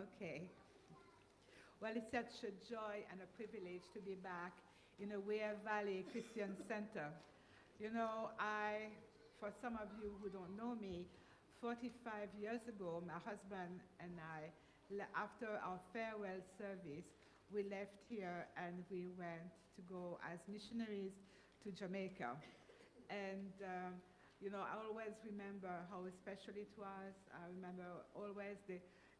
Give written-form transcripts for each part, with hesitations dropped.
Okay. Well, it's such a joy and a privilege to be back in the Weir Valley Christian Center. You know, for some of you who don't know me, 45 years ago, my husband and I, after our farewell service, we left here and we went to go as missionaries to Jamaica. And, I always remember how special it was. I remember always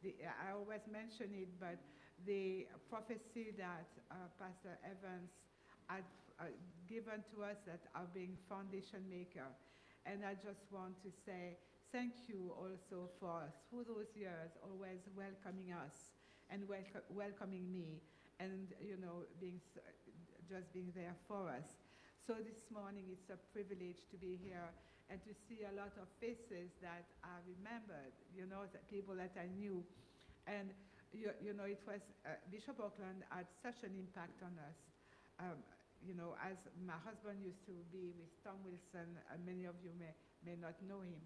I always mention it, but the prophecy that Pastor Evans had given to us that are being foundation maker. And I just want to say thank you also for, through those years, always welcoming us and welcoming me and, just being there for us. So this morning it's a privilege to be here and to see a lot of faces that I remembered, that people that I knew. And, it was, Bishop Auckland had such an impact on us. Um, as my husband used to be with Tom Wilson, many of you may not know him.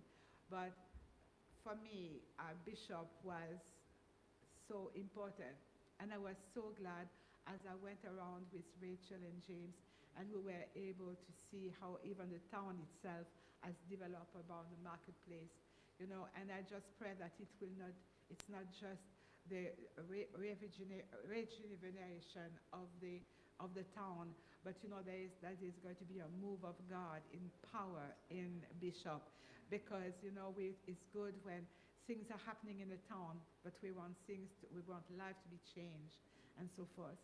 But for me, Bishop was so important. And I was so glad as I went around with Rachel and James, and we were able to see how even the town itself has developed around the marketplace, and I just pray that it's not just the rejuvenation of the town, but that is going to be a move of God in power in Bishop, because it's good when things are happening in the town, but we want life to be changed and so forth.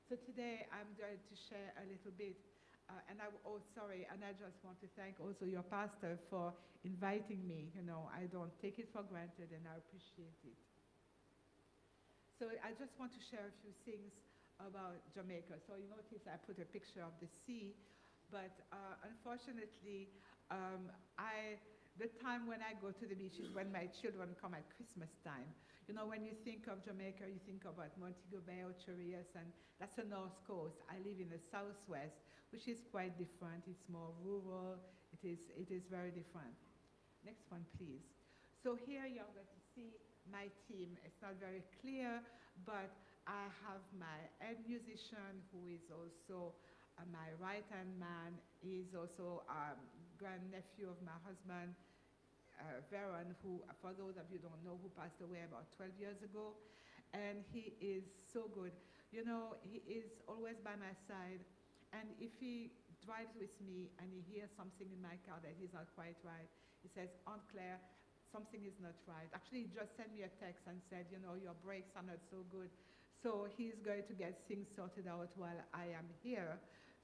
So today I'm going to share a little bit, and I just want to thank also your pastor for inviting me. I don't take it for granted, and I appreciate it. So I just want to share a few things about Jamaica. So you notice I put a picture of the sea, but unfortunately, the time when I go to the beach is when my children come at Christmas time. When you think of Jamaica, you think about Montego Bay or Chorias, and that's the north coast. I live in the southwest, which is quite different. It's more rural. It is very different. Next one, please. So here you're going to see my team. It's not very clear, but I have my head musician, who is also my right-hand man. He's also grandnephew of my husband, Veron, who, for those of you who don't know, who passed away about 12 years ago. And he is so good. He is always by my side. And if he drives with me and he hears something in my car that is not quite right, he says, Aunt Claire, something is not right. Actually, he just sent me a text and said, your brakes are not so good. So he's going to get things sorted out while I am here,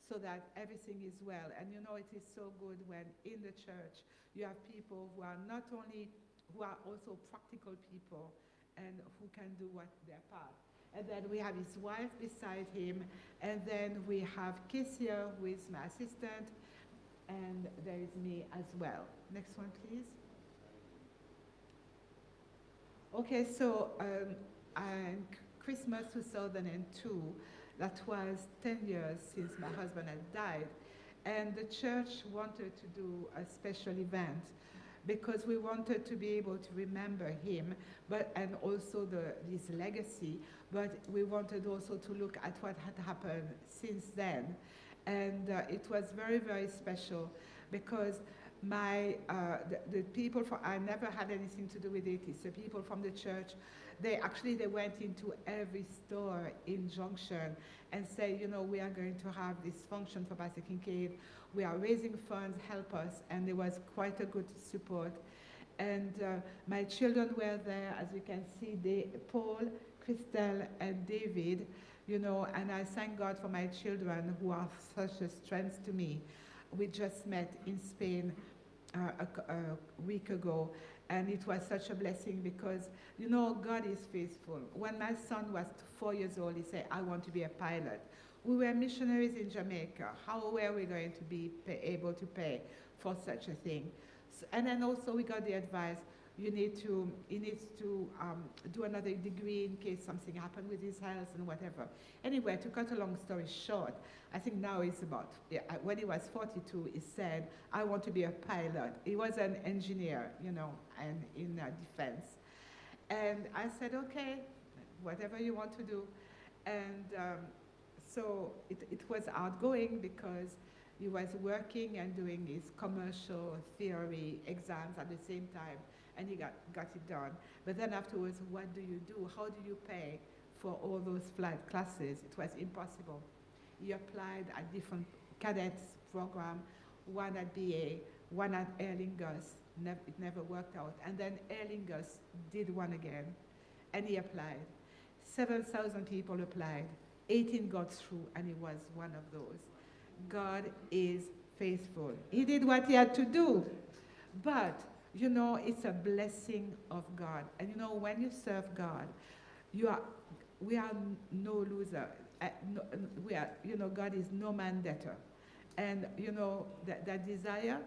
so that everything is well. And it is so good when in the church you have people who are also practical people and who can do their part. And then we have his wife beside him, and then we have Kessia, who is my assistant, and there is me as well. Next one, please. Okay, so Christmas 2002, that was 10 years since my husband had died, and the church wanted to do a special event because we wanted to be able to remember him, and also his legacy, but we wanted also to look at what had happened since then. And it was very, very special because the people I never had anything to do with it. It's the people from the church. They went into every store in Junction and say, we are going to have this function for Pastor Kinkead. We are raising funds, help us. And there was quite a good support. And my children were there, as you can see, Paul, Christelle, and David, and I thank God for my children who are such a strength to me. We just met in Spain a week ago, and it was such a blessing because, God is faithful. When my son was 4 years old, he said, I want to be a pilot. We were missionaries in Jamaica. How were we going to be able to pay for such a thing? So, and then also we got the advice, he needs to do another degree in case something happened with his health and whatever. Anyway, to cut a long story short, I think now it's about, when he was 42, he said, I want to be a pilot. He was an engineer, and in defense. And I said, okay, whatever you want to do. And so it was outgoing because he was working and doing his commercial theory exams at the same time, and he got it done. But then afterwards, what do you do? How do you pay for all those flight classes? It was impossible. He applied at different cadets program, one at BA, one at Aer Lingus. It never worked out. And then Aer Lingus did one again, and he applied. 7,000 people applied. 18 got through, and he was one of those. God is faithful. He did what he had to do. But, you know, it's a blessing of God. And, you know, when you serve God, we are no loser. You know, God is no man debtor. And, you know, that desire,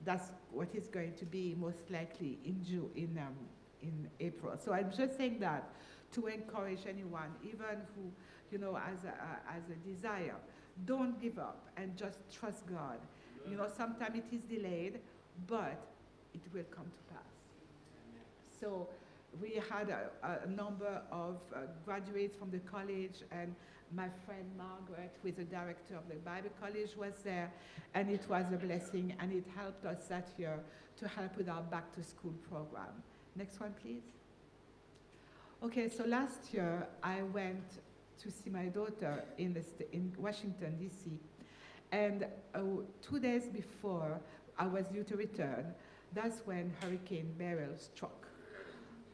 that's what is going to be most likely in April. So I'm just saying that to encourage anyone, even who, you know, has a desire, don't give up and just trust God. You know, sometimes it is delayed, but it will come to pass. So we had a number of graduates from the college, and my friend Margaret, who is the director of the Bible College, was there, and it was a blessing, and it helped us that year to help with our back to school program. Next one, please. Okay, so last year I went to see my daughter in Washington, D.C., and 2 days before I was due to return, that's when Hurricane Beryl struck.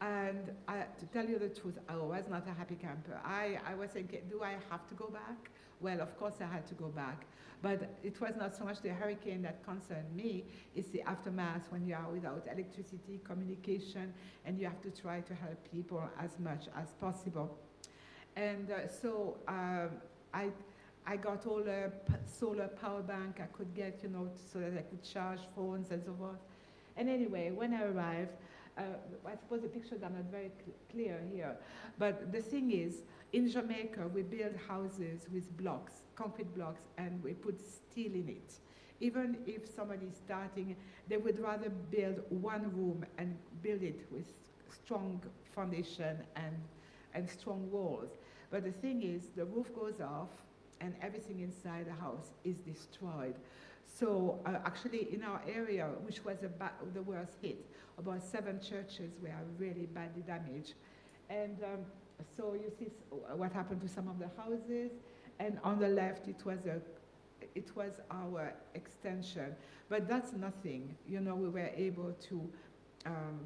And to tell you the truth, I was not a happy camper. I was thinking, do I have to go back? Well, of course I had to go back. But it was not so much the hurricane that concerned me, it's the aftermath when you are without electricity, communication, and you have to try to help people as much as possible. And so I got all the solar power bank I could get, you know, so that I could charge phones and so forth. And anyway, when I arrived, I suppose the pictures are not very clear here, but the thing is, in Jamaica, we build houses with blocks, concrete blocks, and we put steel in it. Even if somebody's starting, they would rather build one room and build it with strong foundation and strong walls. But the thing is, the roof goes off, and everything inside the house is destroyed. So actually in our area, which was the worst hit, about 7 churches were really badly damaged. And so you see what happened to some of the houses, and on the left it was our extension. But that's nothing. You know, we were able to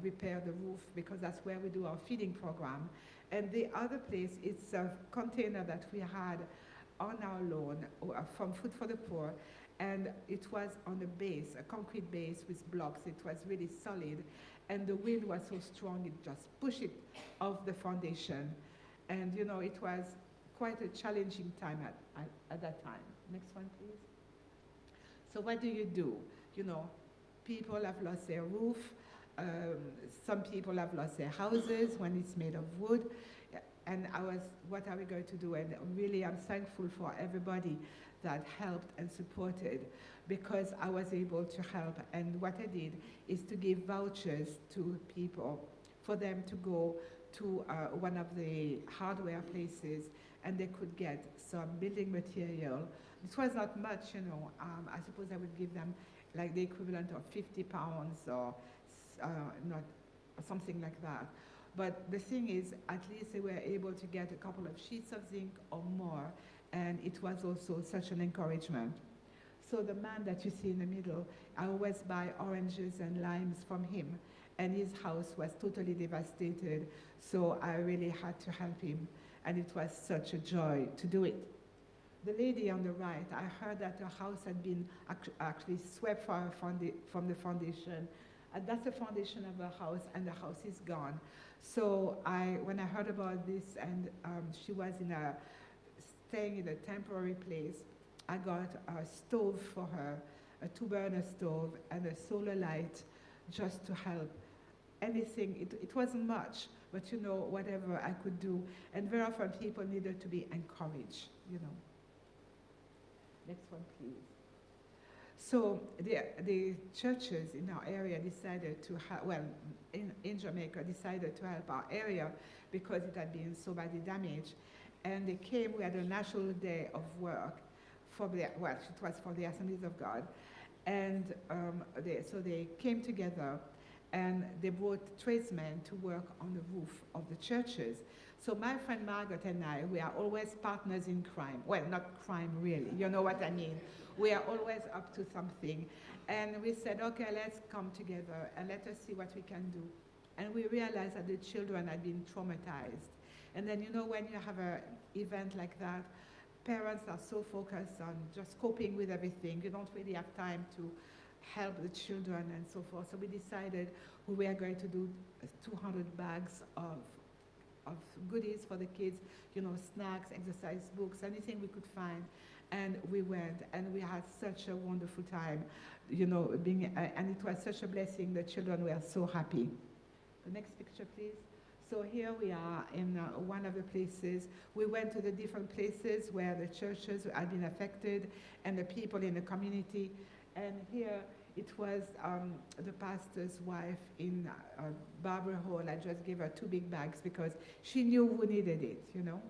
repair the roof because that's where we do our feeding program. And the other place, it's a container that we had on our lawn from Food for the Poor, and it was on a base, a concrete base with blocks. It was really solid, and the wind was so strong it just pushed it off the foundation. And you know, it was quite a challenging time at that time. Next one, please. So what do? You know, people have lost their roof. Some people have lost their houses when it's made of wood. And what are we going to do? And really, I'm thankful for everybody that helped and supported, because I was able to help. And what I did is to give vouchers to people for them to go to one of the hardware places, and they could get some building material. It was not much, you know. I suppose I would give them like the equivalent of 50 pounds or something like that. But the thing is, at least they were able to get a couple of sheets of zinc or more, and it was also such an encouragement. So the man that you see in the middle, I always buy oranges and limes from him, and his house was totally devastated, so I really had to help him, and it was such a joy to do it. The lady on the right, I heard that her house had been actually swept from the foundation. And that's the foundation of her house, and the house is gone. So when I heard about this, and she was staying in a temporary place, I got a stove for her, a 2-burner stove, and a solar light, just to help. Anything, it wasn't much, but you know, whatever I could do. And very often people needed to be encouraged, you know. Next one, please. So the churches in our area decided to in Jamaica decided to help our area because it had been so badly damaged. And they came, we had a national day of work for the, well, it was for the Assemblies of God. And so they came together and they brought tradesmen to work on the roof of the churches. So my friend Margaret and I, we are always partners in crime. Well, not crime really, you know what I mean. We are always up to something. And we said, okay, let's come together and let us see what we can do. And we realized that the children had been traumatized. And then, you know, when you have an event like that, parents are so focused on just coping with everything. You don't really have time to help the children and so forth. So we decided we were going to do 200 bags of goodies for the kids, you know, snacks, exercise books, anything we could find. And we went, and we had such a wonderful time, you know, and it was such a blessing. The children were so happy. The next picture, please. So here we are in one of the places. We went to the different places where the churches had been affected and the people in the community. And here it was the pastor's wife in Barbara Hall. I just gave her 2 big bags because she knew who needed it, you know.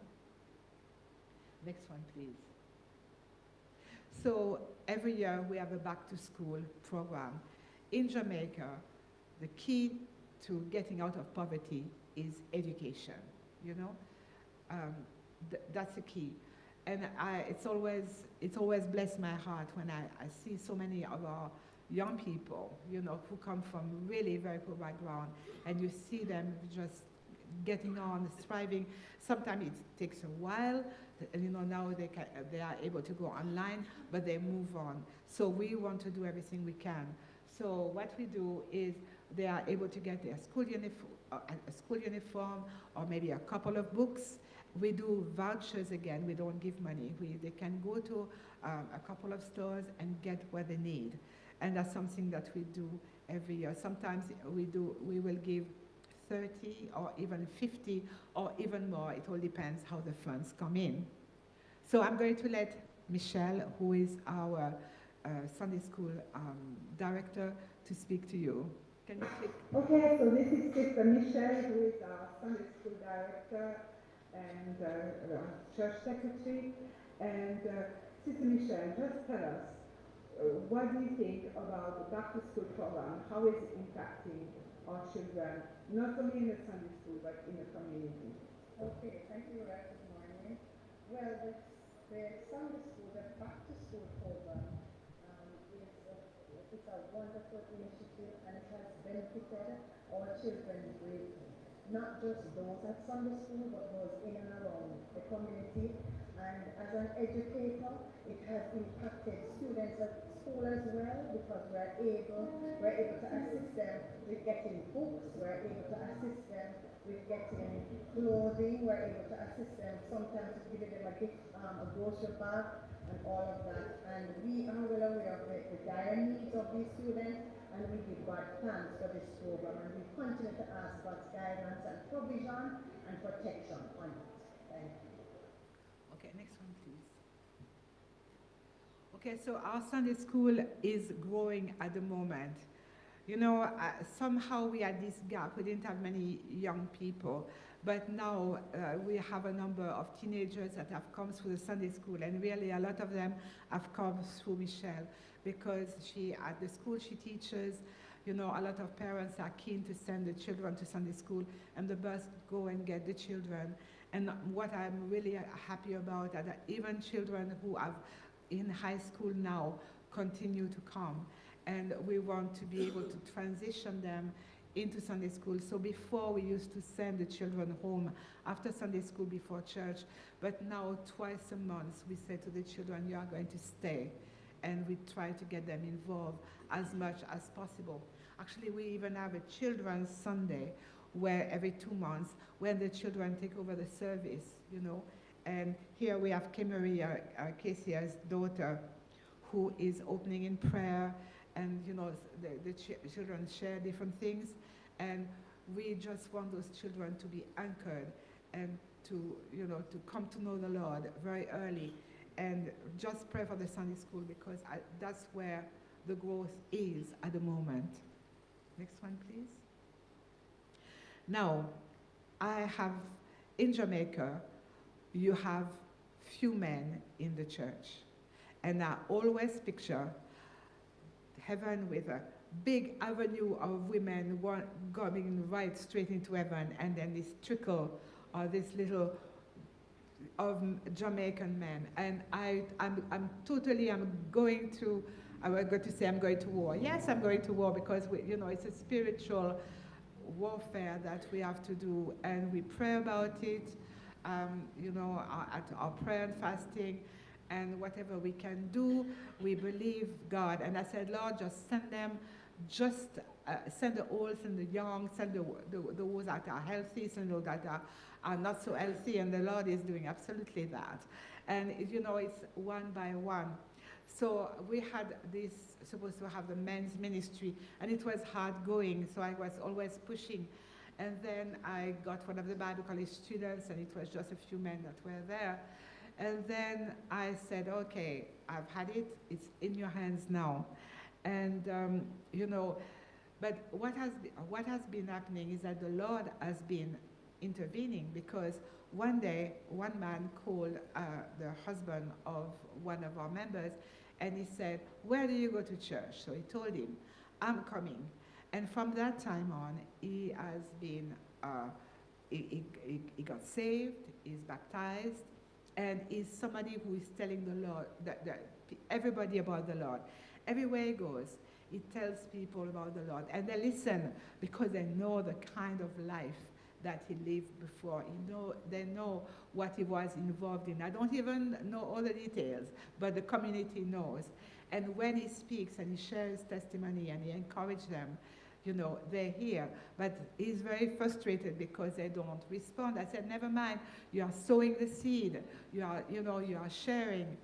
Next one, please. So every year we have a back to school program. In Jamaica, the key to getting out of poverty is education, you know. That's the key. And it's always blessed my heart when I see so many of our young people, you know, who come from really very poor background, and you see them just getting on, striving. Sometimes it takes a while, you know, now they are able to go online, but they move on. So we want to do everything we can. So what we do is they are able to get their school uniform or maybe a couple of books. We do vouchers again. We don't give money. They can go to a couple of stores and get what they need. And that's something that we do every year. Sometimes we will give 30 or even 50 or even more. It all depends how the funds come in. So I'm going to let Michelle, who is our Sunday school director, to speak to you. Can you click? Okay, so this is Sister Michelle, who is our Sunday school director and church secretary. And Sister Michelle, just tell us, what do you think about the back to school program? How is it impacting our children, not only in the Sunday school, but in the community? Okay, thank you, Good morning. Well, the Sunday school, the back to school program, it's a wonderful initiative, and it has benefited our children greatly. Not just those at Sunday school, but those in and around the community. And as an educator, it has impacted students at school as well, because we're able to assist them with getting books, we're able to assist them with getting clothing, we're able to assist them sometimes with giving them a gift, a grocery bag, and all of that. And we are well aware of the dire needs of these students, and we give God thanks for this program, and we continue to ask God's guidance and provision and protection on it. Thank you. Okay, next one, please. Okay, so our Sunday school is growing at the moment. You know, somehow we had this gap. We didn't have many young people, but now we have a number of teenagers that have come through the Sunday school, and really a lot of them have come through Michelle, because at the school she teaches, you know, a lot of parents are keen to send the children to Sunday school, and the bus go and get the children. And what I'm really happy about is that even children who are in high school now continue to come. And we want to be able to transition them into Sunday school. So before we used to send the children home after Sunday school before church, but now twice a month we say to the children, you are going to stay. And we try to get them involved as much as possible. Actually, we even have a Children's Sunday where every 2 months when the children take over the service, you know. And here we have Maria, Casey's daughter, who is opening in prayer, and you know, the children share different things, and we just want those children to be anchored and to, you know, to come to know the Lord very early, and just pray for the Sunday school, because that's where the growth is at the moment. Next one, please. Now, I have, in Jamaica, you have few men in the church. And I always picture heaven with a big avenue of women going right straight into heaven, and then this trickle or this little of Jamaican men. And I'm totally, I was going to say I'm going to war. Yes, I'm going to war because, it's a spiritual warfare that we have to do, and we pray about it, at our prayer and fasting, and whatever we can do, we believe God. And I said, Lord, just send them, just send the old, send the young, send those that are healthy, send those that are not so healthy, and the Lord is doing absolutely that. And, it's one by one. So we had this, supposed to have the men's ministry, and it was hard going, so I was always pushing. And then I got one of the Bible college students, and it was just a few men that were there. And then I said, okay, I've had it, it's in your hands now. And, but what has been happening is that the Lord has been intervening, because one day, one man called the husband of one of our members, and he said, where do you go to church? So he told him, I'm coming. And from that time on, he has been, he got saved, he's baptized, and is somebody who is telling the Lord, everybody about the Lord. Everywhere he goes, he tells people about the Lord, and they listen because they know the kind of life that he lived before. They know what he was involved in. I don't even know all the details, but the community knows. And when he speaks and he shares testimony and he encourages them, they hear. But he's very frustrated because they don't respond. I said, never mind, you are sowing the seed. You are sharing.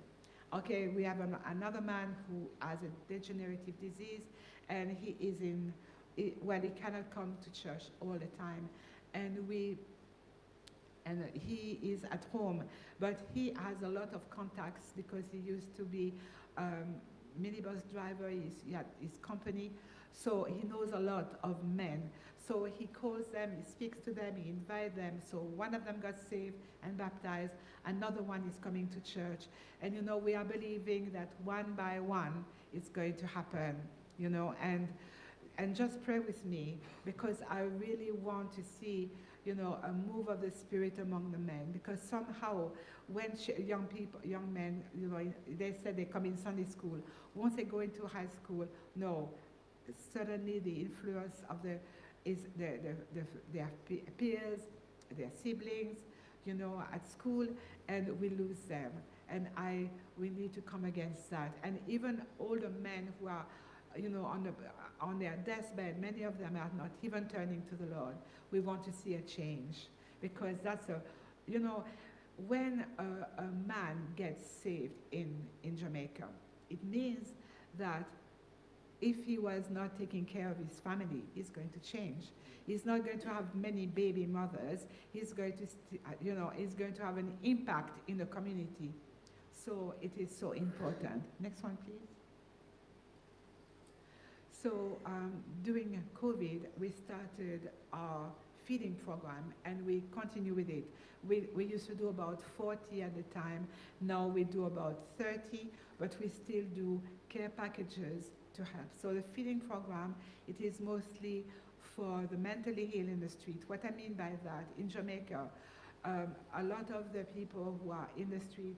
Okay, we have another man who has a degenerative disease, and he cannot come to church all the time. And he is at home, but he has a lot of contacts because he used to be minibus driver. He had his company, so he knows a lot of men. So he calls them, he speaks to them, he invites them. So one of them got saved and baptized. Another one is coming to church. And we are believing that one by one it's going to happen, and just pray with me, because I really want to see, a move of the Spirit among the men. Because somehow, when young men, they said they come in Sunday school. Once they go into high school, no, suddenly the influence of their peers, their siblings, at school, and we lose them. And we need to come against that. And even older men who are, on their deathbed, many of them are not even turning to the Lord. We want to see a change, because that's when a man gets saved in Jamaica, it means that if he was not taking care of his family, he's going to change. He's not going to have many baby mothers. He's going to, he's going to have an impact in the community. So it is so important. Next one, please. So during COVID, we started our feeding program, and we continue with it. We used to do about 40 at the time. Now we do about 30, but we still do care packages to help. So the feeding program, it is mostly for the mentally ill in the street. What I mean by that, in Jamaica, a lot of the people who are in the street,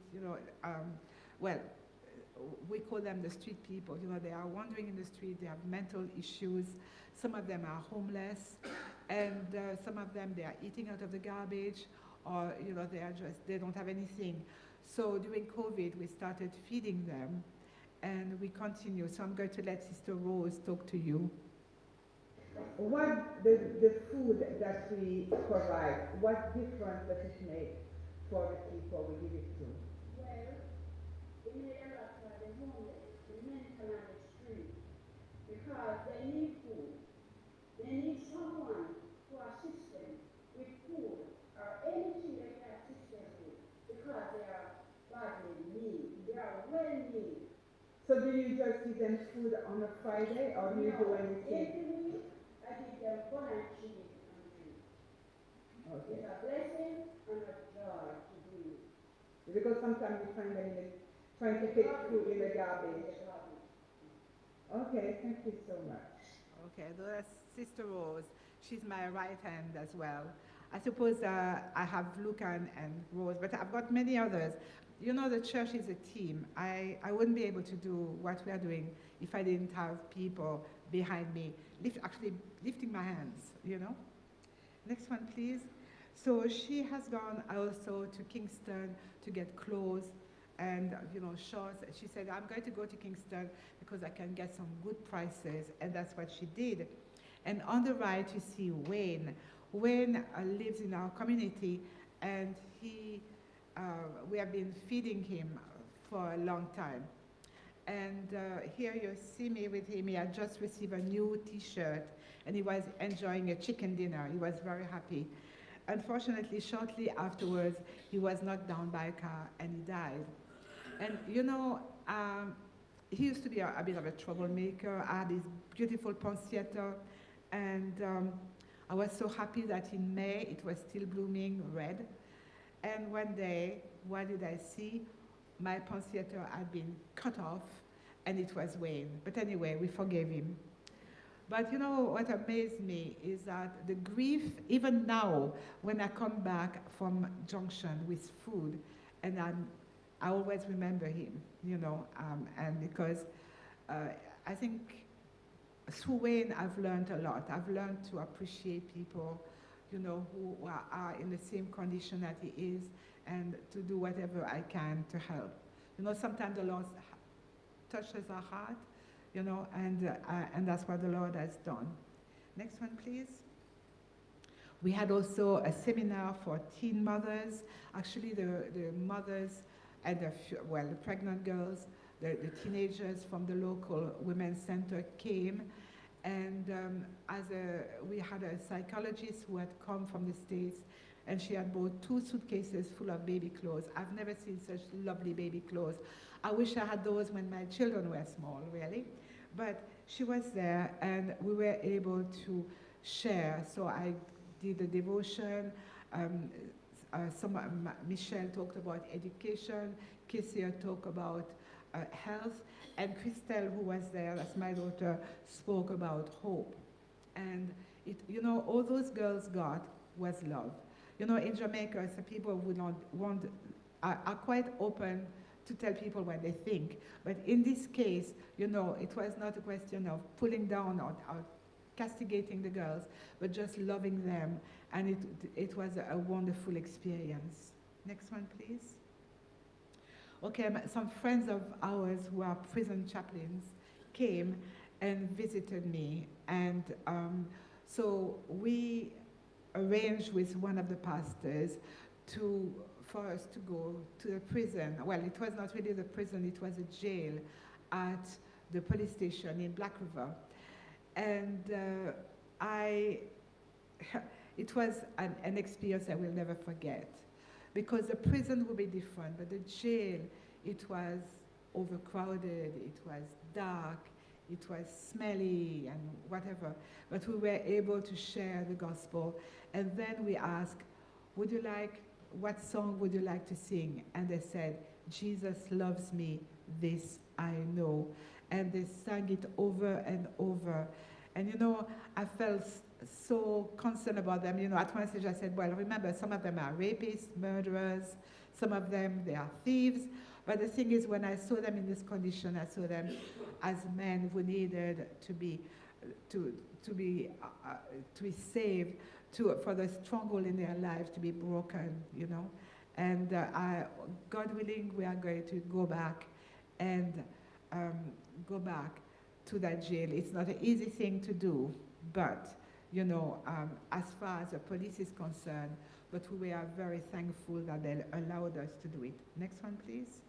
we call them the street people. They are wandering in the street, they have mental issues. Some of them are homeless, and some of them, they are eating out of the garbage, or they don't have anything. So during COVID, we started feeding them, and we continue. So I'm going to let Sister Rose talk to you. What the food that we provide, what difference does it make for the people we give it to? Well, we made a lot for the homeless, the mental on the street, because they need food. They need someone to assist them with food or anything they can assist them with, because they are badly in need. They are well in need. So do you just give them food on a Friday, or do you do anything? Every week I give them bun and cheese and drink. Okay. It's a blessing and a joy to do it. Because sometimes you find them in the, trying to pick food in the garbage. Okay, thank you so much. Okay, that's Sister Rose. She's my right hand as well. I suppose I have Luca and Rose, but I've got many others. You know, the church is a team. I wouldn't be able to do what we are doing if I didn't have people behind me, actually lifting my hands, you know. Next one, please. So she has gone also to Kingston to get clothes and shorts. She said, I'm going to go to Kingston because I can get some good prices, and that's what she did. And on the right, you see Wayne. Wayne lives in our community, and we have been feeding him for a long time. And here you see me with him. He had just received a new T-shirt, and he was enjoying a chicken dinner. He was very happy. Unfortunately, shortly afterwards, he was knocked down by a car, and he died. And he used to be a bit of a troublemaker. I had this beautiful poinsettia, and I was so happy that in May it was still blooming red. And one day, what did I see? My poinsettia had been cut off, and it was Wayne. But anyway, we forgave him. But you know what amazed me is that the grief, even now, when I come back from Junction with food, and I always remember him, and because I think through Wayne I've learned a lot. I've learned to appreciate people, who are in the same condition that he is, and to do whatever I can to help. Sometimes the Lord touches our heart, and that's what the Lord has done. Next one, please. We had also a seminar for teen mothers. Actually, the mothers and the pregnant girls, the teenagers from the local women's center came, and we had a psychologist who had come from the States, and she had bought 2 suitcases full of baby clothes. I've never seen such lovely baby clothes. I wish I had those when my children were small, really. But she was there, and we were able to share. So I did the devotion. Michelle talked about education. Casey talked about health. And Christelle, who was there, that's my daughter, spoke about hope. And all those girls got was love. In Jamaica, some people are quite open to tell people what they think. But in this case, it was not a question of pulling down or castigating the girls, but just loving them. And it was a wonderful experience. Next one, please. Okay, some friends of ours who are prison chaplains came and visited me. And so we arranged with one of the pastors for us to go to the prison. Well, it was not really the prison, it was a jail at the police station in Black River. And it was an experience I will never forget, because the prison would be different, but the jail, it was overcrowded, it was dark, it was smelly and whatever, but we were able to share the gospel. And then we asked, what song would you like to sing? And they said, Jesus loves me, this I know. And they sang it over and over. And I felt so concerned about them. At one stage I said, well, remember, some of them are rapists, murderers, some of them, they are thieves. But the thing is, when I saw them in this condition, I saw them as men who needed to be saved, for the stronghold in their lives to be broken, And God willing, we are going to go back and go back to that jail. It's not an easy thing to do, but, as far as the police is concerned, but we are very thankful that they allowed us to do it. Next one, please.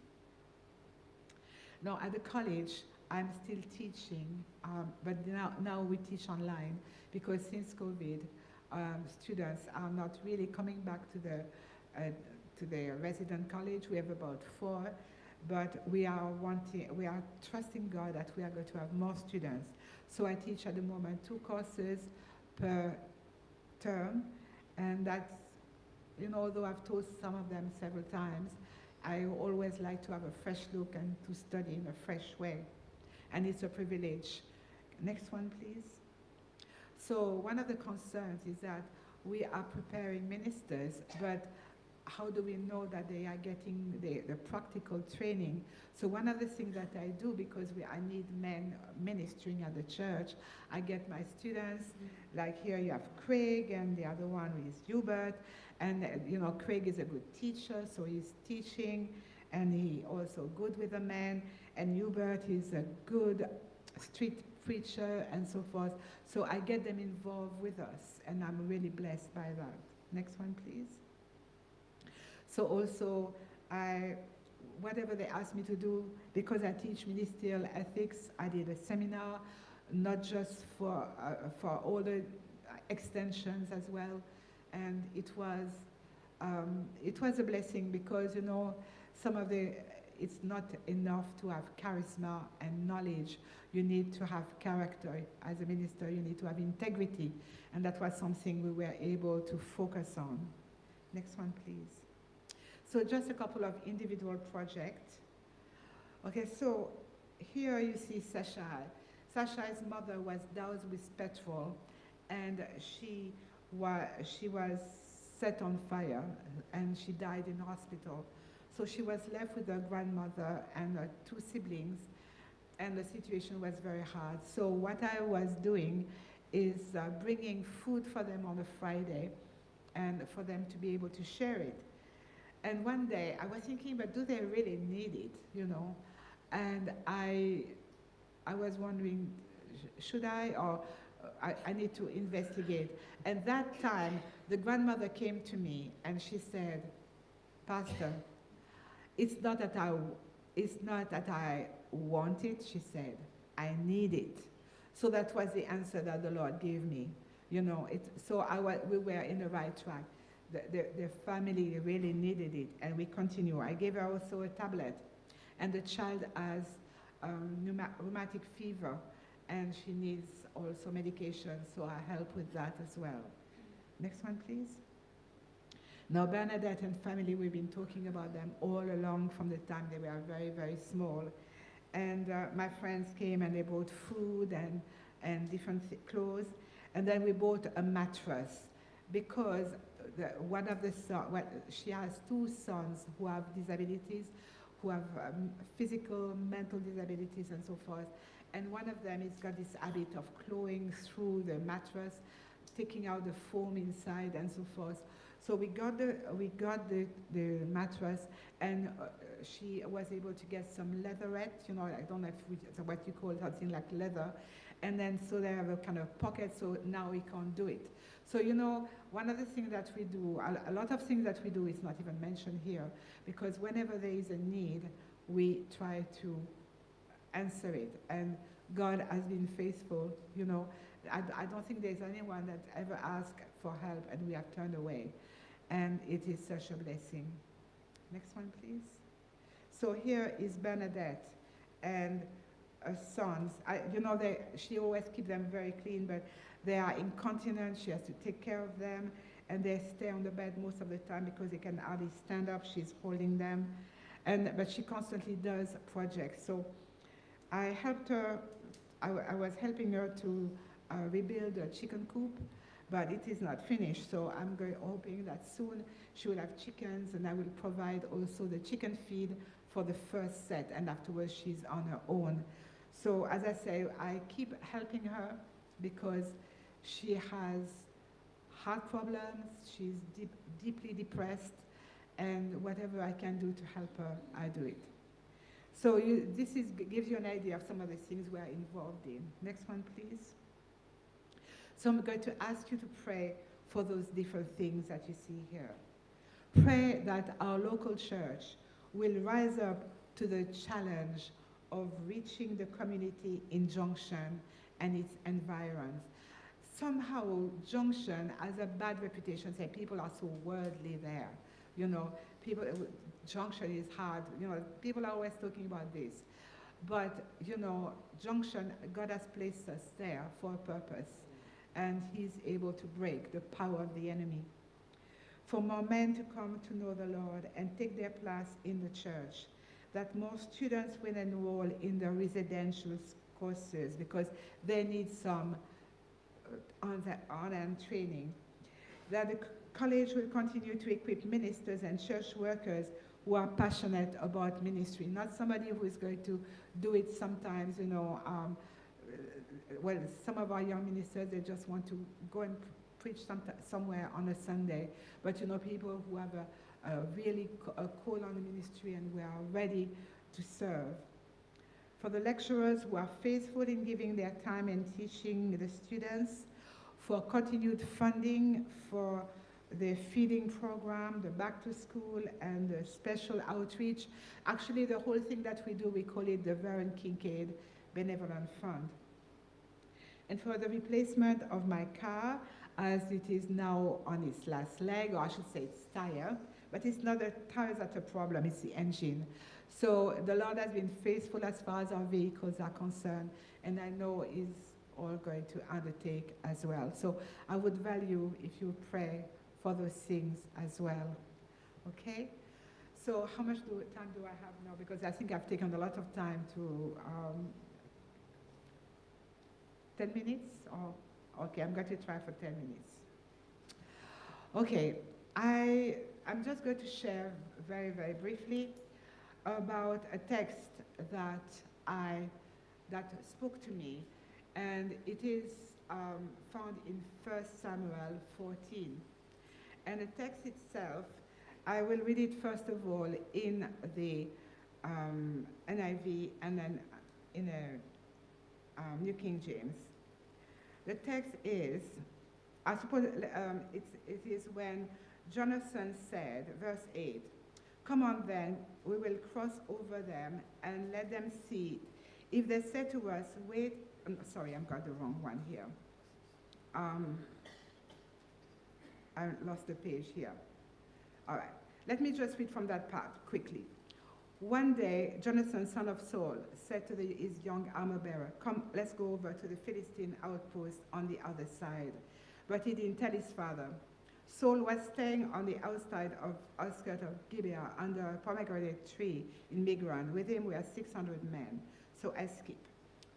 Now, at the college, I'm still teaching, but now we teach online, because since COVID, students are not really coming back to the resident college. We have about 4, but we are trusting God that we are going to have more students. So I teach at the moment 2 courses per term, and that's although I've told some of them several times, I always like to have a fresh look and to study in a fresh way. And it's a privilege. Next one, please. So one of the concerns is that we are preparing ministers, but how do we know that they are getting the practical training? So one of the things that I do, because I need men ministering at the church, I get my students, like here you have Craig, and the other one is Hubert, and Craig is a good teacher, so he's teaching, and he also good with the men, and Hubert is a good street preacher, and so forth. So I get them involved with us, and I'm really blessed by that. Next one, please. So also, whatever they ask me to do, because I teach ministerial ethics, I did a seminar, not just for all the extensions as well, and it was a blessing because some of it's not enough to have charisma and knowledge. You need to have character as a minister. You need to have integrity, and that was something we were able to focus on. Next one, please. So just a couple of individual projects. Okay, so here you see Sashai. Sashai's mother was doused with petrol, and she was set on fire, and she died in hospital. So she was left with her grandmother and her two siblings, and the situation was very hard. So what I was doing is bringing food for them on a Friday, and for them to be able to share it. And one day I was thinking, but do they really need it, And I was wondering, should I, or I need to investigate. And that time, the grandmother came to me and she said, Pastor, it's not that I want it, she said, I need it. So that was the answer that the Lord gave me. We were in the right track. The family really needed it, and we continue. I gave her also a tablet, and the child has rheumatic fever, and she needs also medication, so I help with that as well. Next one, please. Now, Bernadette and family, we've been talking about them all along from the time they were very, very small. And my friends came and they bought food and different clothes, and then we bought a mattress because she has two sons who have disabilities, who have physical, mental disabilities, and so forth. And one of them has got this habit of clawing through the mattress, taking out the foam inside, and so forth. So we got the mattress, and she was able to get some leatherette. I don't know if what you call it, something like leather. And then so they have a kind of pocket, so now we can't do it. So one of the things that we do, a lot of things that we do is not even mentioned here, because whenever there is a need, we try to answer it. And God has been faithful. I don't think there's anyone that ever asked for help and we have turned away. And it is such a blessing. Next one, please. So here is Bernadette and her sons. She always keeps them very clean, but they are incontinent. She has to take care of them, and they stay on the bed most of the time because they can hardly stand up. She's holding them, but she constantly does projects. So I helped her. I was helping her to rebuild a chicken coop, but it is not finished. So I'm hoping that soon she will have chickens, and I will provide also the chicken feed for the first set, and afterwards she's on her own. So as I say, I keep helping her because she has heart problems, she's deeply depressed, and whatever I can do to help her, I do it. So this gives you an idea of some of the things we're involved in. Next one, please. So I'm going to ask you to pray for those different things that you see here. Pray that our local church will rise up to the challenge of reaching the community in Junction and its environs. Somehow, Junction has a bad reputation, say people are so worldly there. Junction is hard. People are always talking about this. But, Junction, God has placed us there for a purpose, and He's able to break the power of the enemy. for more men to come to know the Lord and take their place in the church, that more students will enroll in the residential courses because they need some on-and training, that the college will continue to equip ministers and church workers who are passionate about ministry, not somebody who is going to do it sometimes, well, some of our young ministers, they just want to go and preach somewhere on a Sunday, but people who have a really a call on the ministry and we are ready to serve. For the lecturers who are faithful in giving their time and teaching the students, for continued funding for the feeding program, the back to school, and the special outreach. Actually, the whole thing that we do, we call it the Varen Kinkead Benevolent Fund. And for the replacement of my car, as it is now on its last leg, or I should say its tire, but it's not the tires that are a problem, it's the engine. So the Lord has been faithful as far as our vehicles are concerned, and I know is all going to undertake as well. So I would value if you pray for those things as well. Okay? So how much time do I have now? Because I think I've taken a lot of time to 10 minutes? Or, okay, I'm going to try for 10 minutes. Okay, I'm just going to share very, very briefly about a text that spoke to me, and it is found in 1 Samuel 14. And the text itself, I will read it first of all in the NIV and then in a New King James. The text is, I suppose it is when Jonathan said, verse 8, "Come on then, we will cross over them and let them see. If they say to us, wait," sorry, I've got the wrong one here. I lost the page here. All right, let me just read from that part quickly. One day, Jonathan, son of Saul, said to his young armor-bearer, "Come, let's go over to the Philistine outpost on the other side." But he didn't tell his father. Saul was staying on the outskirts of Gibeah under a pomegranate tree in Migron. With him were 600 men. So I skip.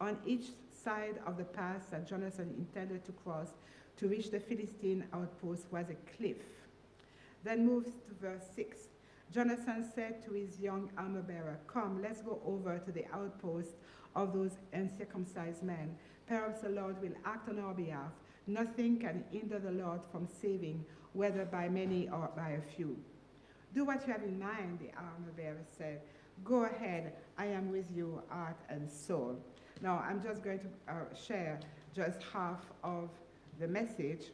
On each side of the pass that Jonathan intended to cross to reach the Philistine outpost was a cliff. Then moves to verse 6. Jonathan said to his young armor-bearer, "Come, let's go over to the outpost of those uncircumcised men. Perhaps the Lord will act on our behalf. Nothing can hinder the Lord from saving, whether by many or by a few." "Do what you have in mind," the armor-bearer said. "Go ahead, I am with you, heart and soul." Now, I'm just going to share just half of the message.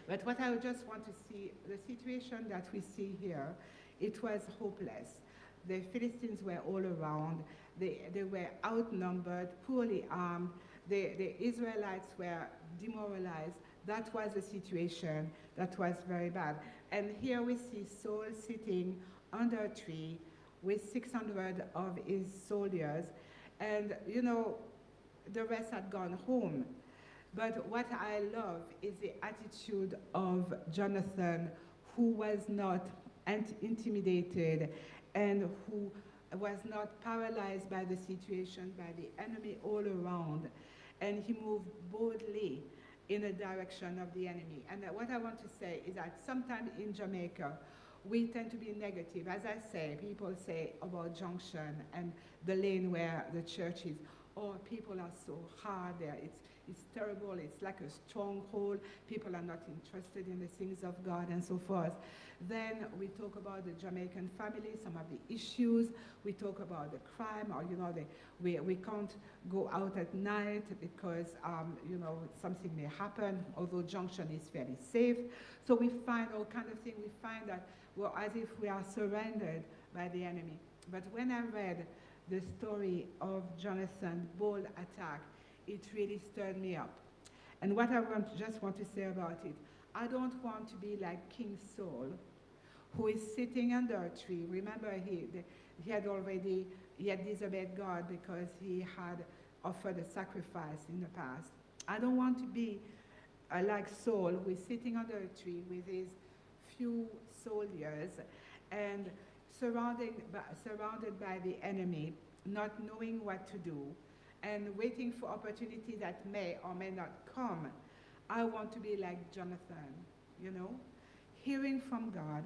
But what I just want to see, the situation that we see here, it was hopeless. The Philistines were all around. They were outnumbered, poorly armed. The Israelites were demoralized. That was the situation. That was very bad. And here we see Saul sitting under a tree with 600 of his soldiers. And, the rest had gone home. But what I love is the attitude of Jonathan, who was not intimidated and who was not paralyzed by the situation, by the enemy all around. And he moved boldly in the direction of the enemy. And what I want to say is that sometimes in Jamaica, we tend to be negative. As I say, people say about Junction and the lane where the church is, "Oh, people are so hard there. It's terrible. It's like a stronghold. People are not interested in the things of God," and so forth. Then we talk about the Jamaican family, some of the issues. We talk about the crime, or we can't go out at night because something may happen. Although Junction is fairly safe, so we find all kind of things. We find that we're as if we are surrendered by the enemy. But when I read the story of Jonathan's bold attack, it really stirred me up. And what I just want to say about it, I don't want to be like King Saul, who is sitting under a tree. Remember, he had disobeyed God because he had offered a sacrifice in the past. I don't want to be like Saul, who is sitting under a tree with his few soldiers and surrounded by the enemy, not knowing what to do, and waiting for opportunity that may or may not come. I want to be like Jonathan, you know, hearing from God,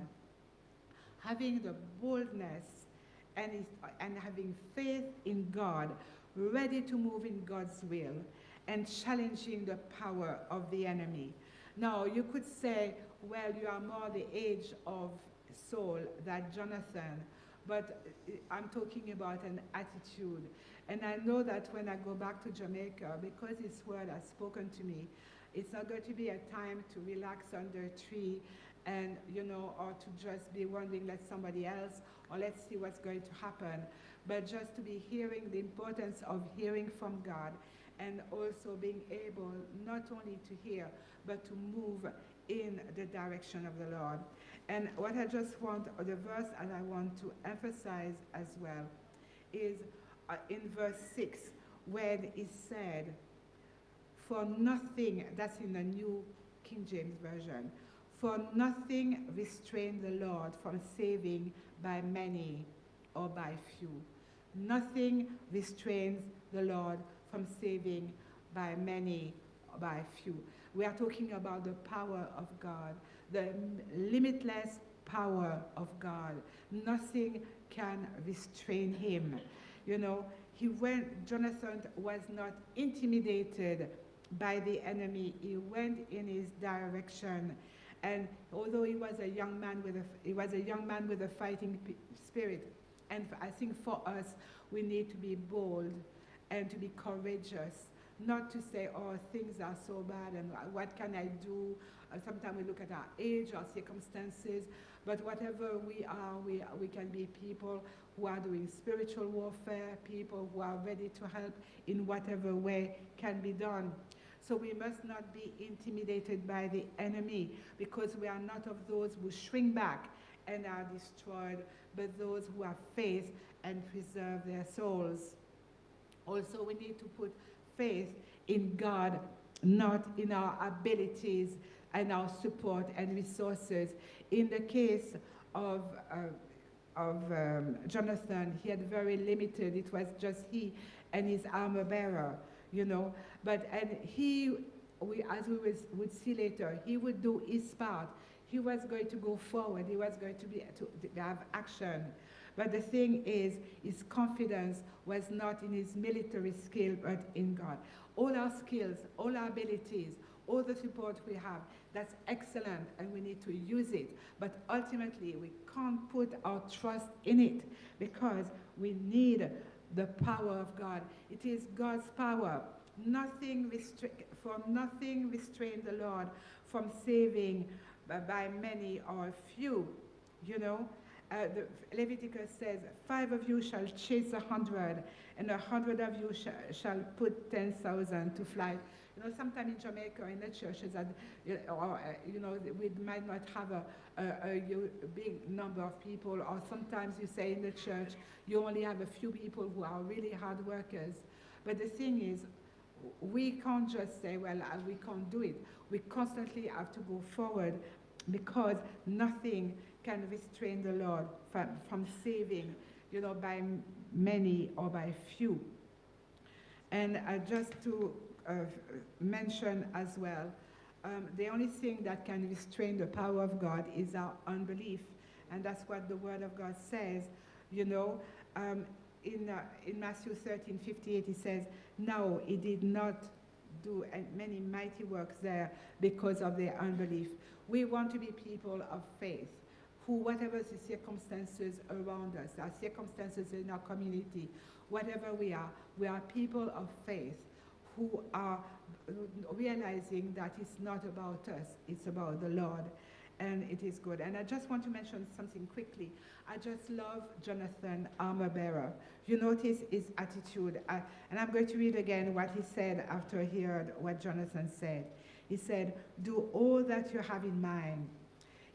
having the boldness and having faith in God, ready to move in God's will, and challenging the power of the enemy. Now, you could say, well, you are more the age of Saul than Jonathan, but I'm talking about an attitude. And I know that when I go back to Jamaica, because His word has spoken to me, it's not going to be a time to relax under a tree and, you know, or to just be wondering, let somebody else, or let's see what's going to happen, but just to be hearing the importance of hearing from God, and also being able not only to hear, but to move in the direction of the Lord. And what I just want, or the verse and I want to emphasize as well, is in verse 6, when it said, for nothing, that's in the New King James Version, for nothing restrained the Lord from saving by many or by few. Nothing restrains the Lord from saving by many or by few. We are talking about the power of God, the limitless power of God. Nothing can restrain him. You know, Jonathan was not intimidated by the enemy. He went in his direction. And although he was a young man with a fighting spirit, and I think for us, we need to be bold and to be courageous, not to say, oh, things are so bad and what can I do? Sometimes we look at our age, our circumstances, but whatever we are, we can be people who are doing spiritual warfare, people who are ready to help in whatever way can be done. So we must not be intimidated by the enemy, because we are not of those who shrink back and are destroyed, but those who have faith and preserve their souls. Also, we need to put faith in God, not in our abilities and our support and resources. In the case of Jonathan, he had very limited. It was just he and his armor bearer, you know. But as we would see later, he would do his part. He was going to go forward. He was going to have action. But the thing is, his confidence was not in his military skill, but in God. All our skills, all our abilities, all the support we have, that's excellent, and we need to use it. But ultimately, we can't put our trust in it, because we need the power of God. It is God's power. Nothing restrained the Lord from saving by many or few, you know. Leviticus says, 5 of you shall chase 100, and 100 of you shall put 10,000 to flight. You know, sometimes in Jamaica, in the churches, you know, we might not have a big number of people, or sometimes you say in the church, you only have a few people who are really hard workers. But the thing is, we can't just say, well, we can't do it. We constantly have to go forward, because nothing can restrain the Lord from saving, you know, by many or by few. And just to mention as well, the only thing that can restrain the power of God is our unbelief. And that's what the Word of God says, you know. In Matthew 13:58, he says, "Now he did not do many mighty works there because of their unbelief." We want to be people of faith, who, whatever the circumstances around us, our circumstances in our community, whatever we are people of faith who are realizing that it's not about us, it's about the Lord. And it is good. And I just want to mention something quickly. I just love Jonathan, armor bearer. You notice his attitude. And I'm going to read again what he said after he heard what Jonathan said. He said, "Do all that you have in mind."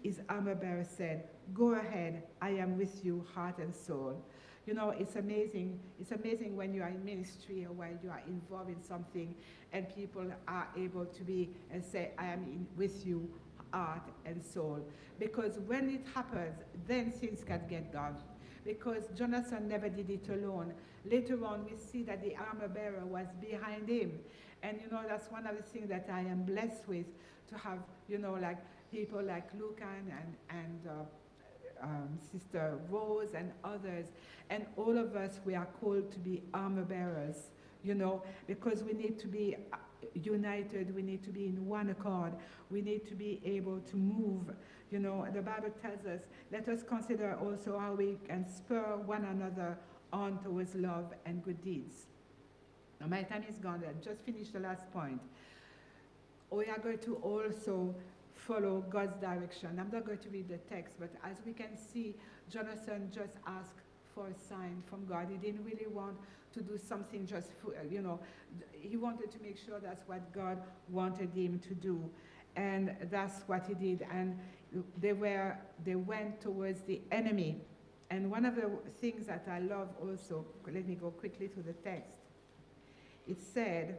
His armor bearer said, "Go ahead, I am with you, heart and soul." You know, it's amazing. It's amazing when you are in ministry or when you are involved in something and people are able to be and say, "I am with you, heart, and soul. Because when it happens, then things can get done. Because Jonathan never did it alone. Later on, we see that the armor bearer was behind him. And that's one of the things that I am blessed with, to have, like people like Lucan and Sister Rose and others. And all of us, we are called to be armor bearers, because we need to be united, we need to be in one accord, we need to be able to move. The Bible tells us, let us consider also how we can spur one another on towards love and good deeds. Now my time is gone, I just finished the last point. We are going to also follow God's direction. I'm not going to read the text, but as we can see, Jonathan just asked for a sign from God. He didn't really want to do something just for, he wanted to make sure that's what God wanted him to do. And that's what he did. And they went towards the enemy. And one of the things that I love also, let me go quickly to the text. It said,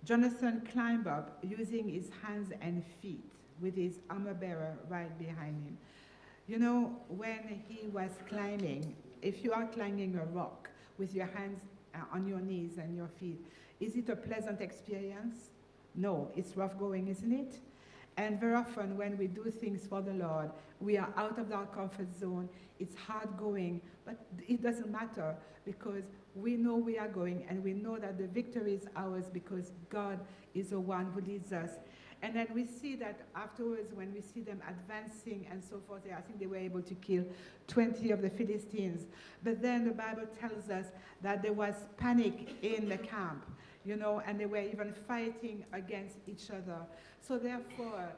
Jonathan climbed up using his hands and feet with his armor bearer right behind him. When he was climbing, if you are climbing a rock with your hands on your knees and your feet, is it a pleasant experience? No, it's rough going, isn't it? And very often when we do things for the Lord, we are out of our comfort zone. It's hard going, but it doesn't matter, because we know we are going, and we know that the victory is ours because God is the one who leads us. And then we see that afterwards, when we see them advancing and so forth, I think they were able to kill 20 of the Philistines. But then the Bible tells us that there was panic in the camp, and they were even fighting against each other. So therefore,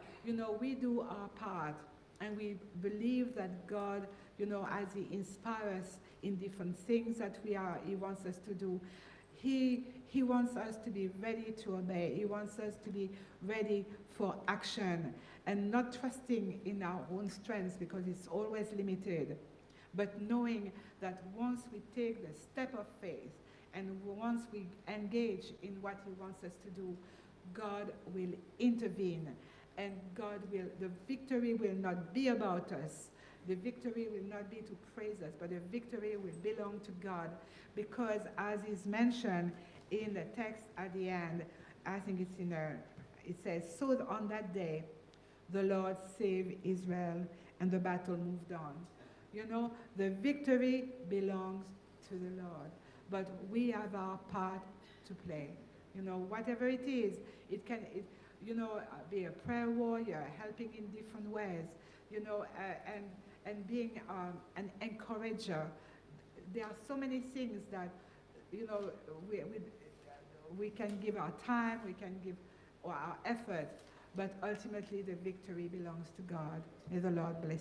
we do our part, and we believe that God, as he inspires us in different things that he wants us to do, he wants us to be ready to obey. He wants us to be ready for action, and not trusting in our own strengths, because it's always limited, but knowing that once we take the step of faith, and once we engage in what he wants us to do, God will intervene, and the victory will not be about us. The victory will not be to praise us, but the victory will belong to God, because as is mentioned in the text at the end, I think it's in there, it says, so on that day, the Lord saved Israel, and the battle moved on. The victory belongs to the Lord, but we have our part to play. Whatever it is, it can be a prayer warrior, helping in different ways, and being an encourager. There are so many things that, we can give our time, we can give our effort, but ultimately the victory belongs to God. May the Lord bless you.